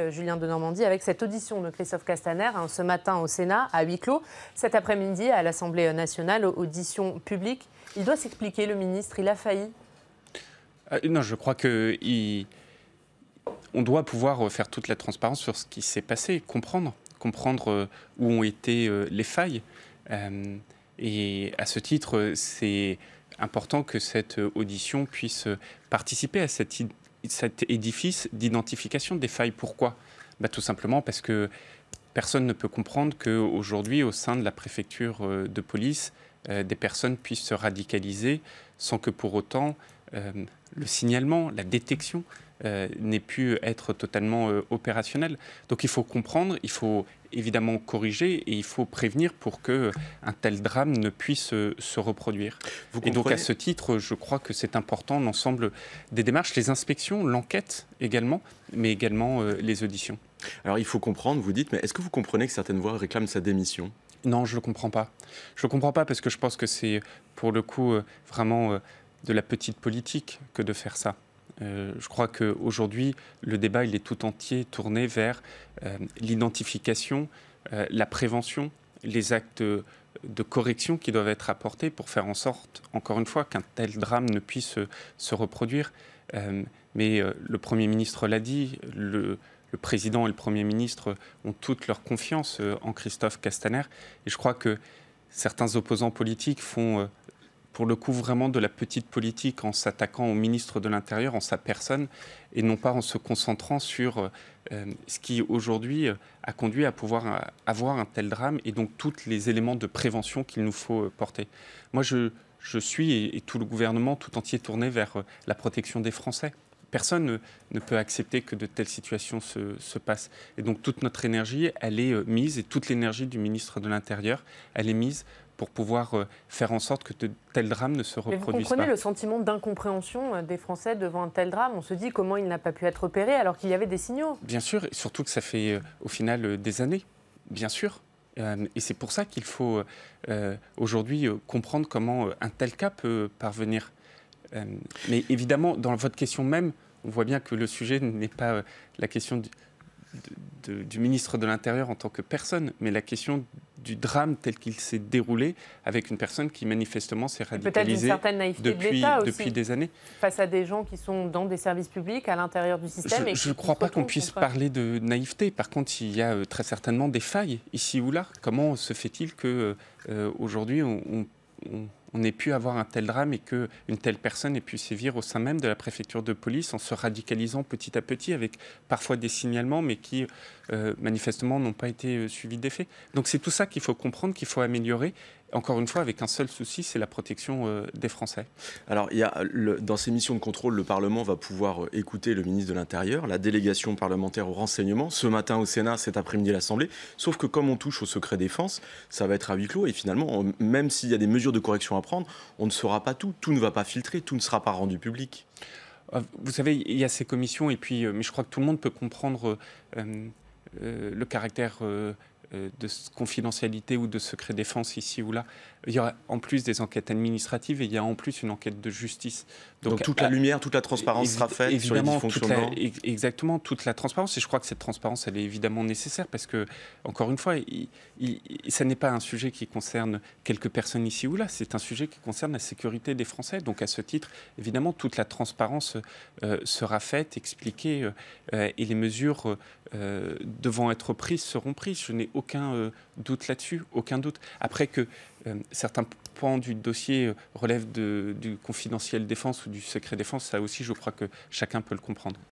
Julien Denormandie, avec cette audition de Christophe Castaner ce matin au Sénat à huis clos, cet après-midi à l'Assemblée nationale, audition publique. Il doit s'expliquer, le ministre, il a failli. Non, je crois qu'on doit pouvoir faire toute la transparence sur ce qui s'est passé, comprendre où ont été les failles. Et à ce titre, c'est important que cette audition puisse participer à cet édifice d'identification des failles. Pourquoi ? Tout simplement parce que personne ne peut comprendre qu'aujourd'hui, au sein de la préfecture de police, des personnes puissent se radicaliser sans que pour autant le signalement, la détection n'ait pu être totalement opérationnel. Donc il faut comprendre, il faut évidemment corriger et il faut prévenir pour qu'un tel drame ne puisse se reproduire. Et donc à ce titre, je crois que c'est important l'ensemble des démarches, les inspections, l'enquête également, mais également les auditions. Alors il faut comprendre, vous dites, mais est-ce que vous comprenez que certaines voix réclament sa démission ? Non, je ne le comprends pas. Je ne le comprends pas parce que je pense que c'est pour le coup vraiment de la petite politique que de faire ça. Je crois qu'aujourd'hui, le débat il est tout entier tourné vers l'identification, la prévention, les actes de correction qui doivent être apportés pour faire en sorte, encore une fois, qu'un tel drame ne puisse se reproduire. Mais le Premier ministre l'a dit, le Président et le Premier ministre ont toute leur confiance en Christophe Castaner. Et je crois que certains opposants politiques font pour le coup vraiment de la petite politique en s'attaquant au ministre de l'Intérieur, en sa personne, et non pas en se concentrant sur ce qui aujourd'hui a conduit à pouvoir avoir un tel drame et donc tous les éléments de prévention qu'il nous faut porter. Moi, je suis, et tout le gouvernement tout entier tourné vers la protection des Français. Personne ne peut accepter que de telles situations se passent. Et donc toute notre énergie, elle est mise, et toute l'énergie du ministre de l'Intérieur, elle est mise pour pouvoir faire en sorte que de tels drames ne se reproduisent pas. Vous comprenez le sentiment d'incompréhension des Français devant un tel drame ? On se dit comment il n'a pas pu être opéré alors qu'il y avait des signaux. Bien sûr, et surtout que ça fait au final des années, bien sûr. Et c'est pour ça qu'il faut aujourd'hui comprendre comment un tel cas peut parvenir. Mais évidemment, dans votre question même, on voit bien que le sujet n'est pas la question du ministre de l'Intérieur en tant que personne, mais la question du drame tel qu'il s'est déroulé avec une personne qui manifestement s'est radicalisée depuis des années. Face à des gens qui sont dans des services publics, à l'intérieur du système. Je ne crois pas qu'on puisse parler de naïveté. Par contre, il y a très certainement des failles ici ou là. Comment se fait-il qu'aujourd'hui on ait pu avoir un tel drame et qu'une telle personne ait pu sévir au sein même de la préfecture de police en se radicalisant petit à petit avec parfois des signalements mais qui manifestement n'ont pas été suivis d'effet. Donc c'est tout ça qu'il faut comprendre, qu'il faut améliorer. Encore une fois, avec un seul souci, c'est la protection des Français. Alors, dans ces missions de contrôle, le Parlement va pouvoir écouter le ministre de l'Intérieur, la délégation parlementaire au renseignement, ce matin au Sénat, cet après-midi à l'Assemblée. Sauf que comme on touche au secret défense, ça va être à huis clos. Et finalement, même s'il y a des mesures de correction à prendre, on ne saura pas tout. Tout ne va pas filtrer, tout ne sera pas rendu public. Vous savez, il y a ces commissions, et puis, mais je crois que tout le monde peut comprendre le caractère de confidentialité ou de secret défense ici ou là. Il y aura en plus des enquêtes administratives et il y a en plus une enquête de justice. Donc toute la lumière, toute la transparence sera faite sur les dysfonctionnements. Exactement, toute la transparence. Et je crois que cette transparence, elle est évidemment nécessaire parce que, encore une fois, ça n'est pas un sujet qui concerne quelques personnes ici ou là, c'est un sujet qui concerne la sécurité des Français. Donc à ce titre, évidemment, toute la transparence sera faite, expliquée et les mesures devant être prises seront prises. Je n'ai aucun doute là-dessus, aucun doute. Après que certains pans du dossier relèvent du confidentiel défense ou du secret défense, ça aussi, je crois que chacun peut le comprendre.